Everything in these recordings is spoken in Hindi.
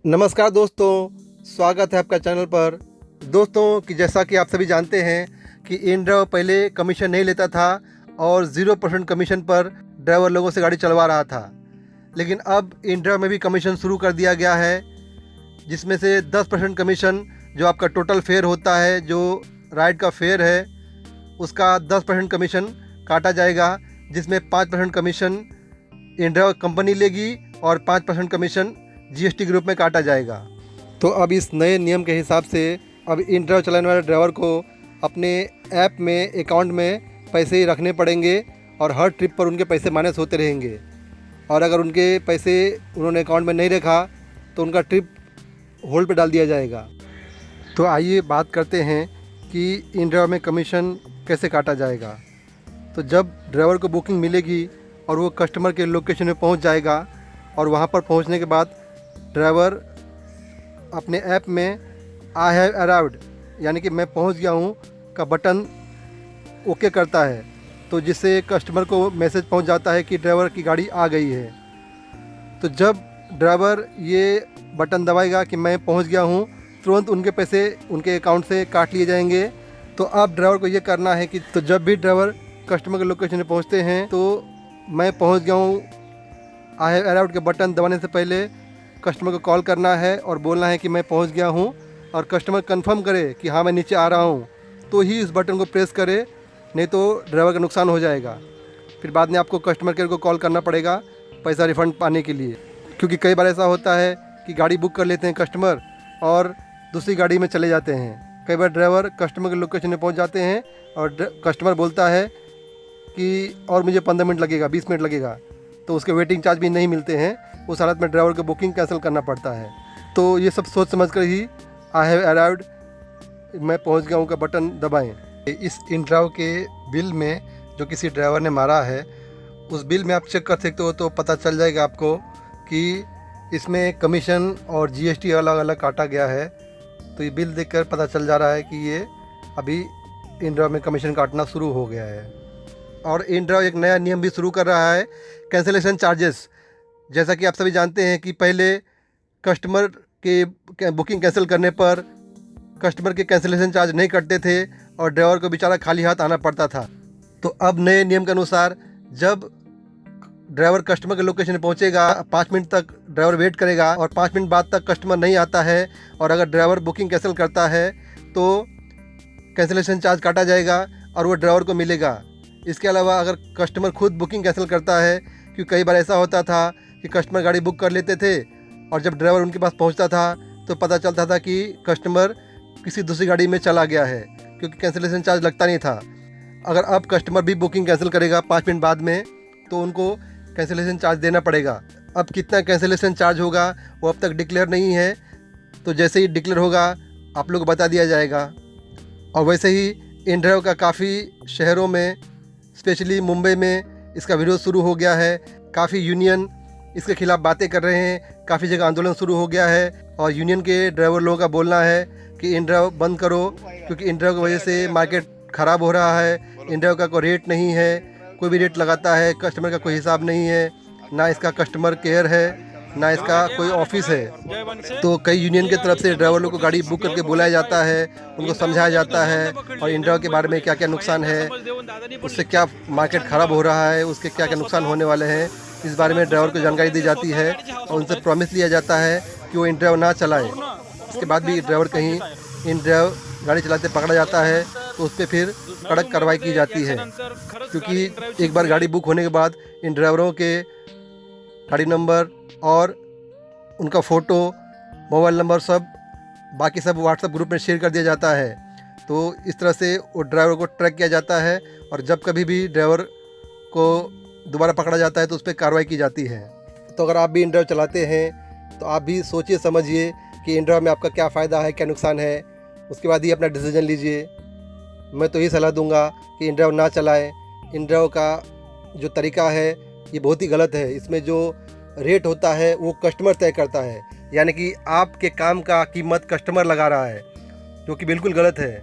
नमस्कार दोस्तों, स्वागत है आपका चैनल पर। दोस्तों कि जैसा कि आप सभी जानते हैं कि इनड्राइव पहले कमीशन नहीं लेता था और 0% कमीशन पर ड्राइवर लोगों से गाड़ी चलवा रहा था। लेकिन अब इनड्राइव में भी कमीशन शुरू कर दिया गया है, जिसमें से 10% कमीशन जो आपका टोटल फेयर होता है, जो राइड का फेयर है, उसका 10% कमीशन काटा जाएगा, जिसमें 5% कमीशन इनड्राइव कंपनी लेगी और 5% कमीशन जीएसटी के रूप में काटा जाएगा। तो अब इस नए नियम के हिसाब से अब इनड्राइव चलाने वाले ड्राइवर को अपने ऐप में अकाउंट में पैसे रखने पड़ेंगे और हर ट्रिप पर उनके पैसे माइनस होते रहेंगे। और अगर उनके पैसे उन्होंने अकाउंट में नहीं रखा तो उनका ट्रिप होल्ड पे डाल दिया जाएगा। तो आइए बात करते हैं कि इनड्राइव में कमीशन कैसे काटा जाएगा। तो जब ड्राइवर को बुकिंग मिलेगी और वो कस्टमर के लोकेशन में पहुंच जाएगा और वहां पर पहुंचने के बाद ड्राइवर अपने ऐप में आई हैव अराइव्ड यानी कि मैं पहुंच गया हूं का बटन ओके करता है, तो जिससे कस्टमर को मैसेज पहुंच जाता है कि ड्राइवर की गाड़ी आ गई है। तो जब ड्राइवर ये बटन दबाएगा कि मैं पहुंच गया हूं, तुरंत उनके पैसे उनके अकाउंट से काट लिए जाएंगे। तो अब ड्राइवर को ये करना है कि तो जब भी ड्राइवर कस्टमर के लोकेशन में पहुँचते हैं तो मैं पहुँच गया हूँ आई हैव अराइव्ड के बटन दबाने से पहले कस्टमर को कॉल करना है और बोलना है कि मैं पहुंच गया हूं, और कस्टमर कंफर्म करे कि हाँ मैं नीचे आ रहा हूं तो ही इस बटन को प्रेस करे, नहीं तो ड्राइवर का नुकसान हो जाएगा। फिर बाद में आपको कस्टमर केयर को कॉल करना पड़ेगा पैसा रिफ़ंड पाने के लिए, क्योंकि कई बार ऐसा होता है कि गाड़ी बुक कर लेते हैं कस्टमर और दूसरी गाड़ी में चले जाते हैं। कई बार ड्राइवर कस्टमर के लोकेशन में पहुँच जाते हैं और कस्टमर बोलता है कि और मुझे 15 मिनट लगेगा, 20 मिनट लगेगा, तो उसके वेटिंग चार्ज भी नहीं मिलते हैं। उस हालत में ड्राइवर को बुकिंग कैंसिल करना पड़ता है। तो ये सब सोच समझ कर ही आई हैव अराइव्ड मैं पहुंच गया हूं का बटन दबाएं। इस इनड्राइव के बिल में जो किसी ड्राइवर ने मारा है, उस बिल में आप चेक कर सकते हो, तो पता चल जाएगा आपको कि इसमें कमीशन और जीएसटी अलग अलग काटा गया है। तो ये बिल देखकर पता चल जा रहा है कि ये अभी इनड्राइव में कमीशन काटना शुरू हो गया है। और इनड्राइव एक नया नियम भी शुरू कर रहा है, कैंसिलेशन चार्जेस। जैसा कि आप सभी जानते हैं कि पहले कस्टमर के बुकिंग कैंसिल करने पर कस्टमर के कैंसिलेशन चार्ज नहीं कटते थे और ड्राइवर को बेचारा खाली हाथ आना पड़ता था। तो अब नए नियम के अनुसार जब ड्राइवर कस्टमर के लोकेशन में पहुंचेगा, 5 मिनट तक ड्राइवर वेट करेगा और 5 मिनट बाद तक कस्टमर नहीं आता है और अगर ड्राइवर बुकिंग कैंसिल करता है तो कैंसिलेशन चार्ज काटा जाएगा और वो ड्राइवर को मिलेगा। इसके अलावा अगर कस्टमर खुद बुकिंग कैंसिल करता है, क्योंकि कई बार ऐसा होता था कि कस्टमर गाड़ी बुक कर लेते थे और जब ड्राइवर उनके पास पहुंचता था तो पता चलता था कि कस्टमर किसी दूसरी गाड़ी में चला गया है, क्योंकि कैंसिलेशन चार्ज लगता नहीं था। अगर अब कस्टमर भी बुकिंग कैंसिल करेगा 5 मिनट बाद में तो उनको कैंसिलेशन चार्ज देना पड़ेगा। अब कितना कैंसिलेशन चार्ज होगा वो अब तक डिक्लेयर नहीं है, तो जैसे ही डिक्लेयर होगा आप लोग को बता दिया जाएगा। और वैसे ही इनड्राइव का काफ़ी शहरों में, स्पेशली मुंबई में इसका विरोध शुरू हो गया है। काफ़ी यूनियन इसके खिलाफ़ बातें कर रहे हैं, काफ़ी जगह आंदोलन शुरू हो गया है और यूनियन के ड्राइवर लोगों का बोलना है कि इनड्राइव बंद करो, क्योंकि इनड्राइव की वजह से मार्केट ख़राब हो रहा है। इनड्राइव का कोई रेट नहीं है, कोई भी रेट लगाता है, कस्टमर का कोई हिसाब नहीं है, ना इसका कस्टमर केयर है, ना इसका कोई ऑफिस है। तो कई यूनियन की तरफ से ड्राइवर लोग को गाड़ी बुक करके बुलाया जाता है, उनको समझाया जाता है और इनड्राइव के बारे में क्या क्या नुकसान है, उससे क्या मार्केट ख़राब हो रहा है, उसके क्या क्या नुकसान होने वाले हैं, इस बारे में ड्राइवर को जानकारी दी जाती है और उनसे प्रॉमिस लिया जाता है कि वो इनड्राइव ना चलाए। इसके बाद भी ड्राइवर कहीं इनड्राइव गाड़ी चलाते पकड़ा जाता है तो उस पर फिर कड़क कार्रवाई की जाती है, क्योंकि एक बार गाड़ी बुक होने के बाद इन ड्राइवरों के गाड़ी नंबर और उनका फ़ोटो, मोबाइल नंबर, सब बाकी सब व्हाट्सएप ग्रुप में शेयर कर दिया जाता है। तो इस तरह से वो ड्राइवर को ट्रैक किया जाता है और जब कभी भी ड्राइवर को दोबारा पकड़ा जाता है तो उस पर कार्रवाई की जाती है। तो अगर आप भी इनड्राइव चलाते हैं तो आप भी सोचिए समझिए कि इनड्राइव में आपका क्या फ़ायदा है, क्या नुकसान है, उसके बाद ही अपना डिसीजन लीजिए। मैं तो यही सलाह दूंगा कि इनड्राइव ना चलाएं। इनड्राइव का जो तरीका है ये बहुत ही गलत है। इसमें जो रेट होता है वो कस्टमर तय करता है, यानी कि आपके काम का कीमत कस्टमर लगा रहा है, जो कि बिल्कुल गलत है।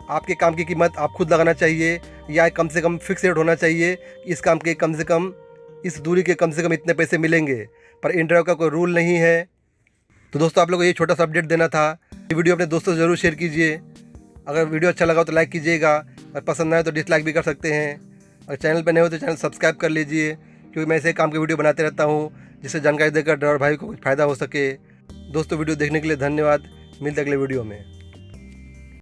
आपके काम की कीमत आप खुद लगाना चाहिए, या कम से कम फिक्स रेट होना चाहिए। इस काम के कम से कम, इस दूरी के कम से कम इतने पैसे मिलेंगे। पर इनड्राइव का कोई रूल नहीं है। तो दोस्तों आप लोगों को ये छोटा सा अपडेट देना था। ये वीडियो अपने दोस्तों से ज़रूर शेयर कीजिए। अगर वीडियो अच्छा लगा तो लाइक कीजिएगा और पसंद ना आए तो डिसलाइक भी कर सकते हैं। अगर चैनल पर नए हो तो चैनल सब्सक्राइब कर लीजिए, क्योंकि मैं ऐसे काम के वीडियो बनाते रहता हूँ जिससे जानकारी देकर ड्राइवर भाई को कुछ फ़ायदा हो सके। दोस्तों वीडियो देखने के लिए धन्यवाद। मिलते अगले वीडियो में।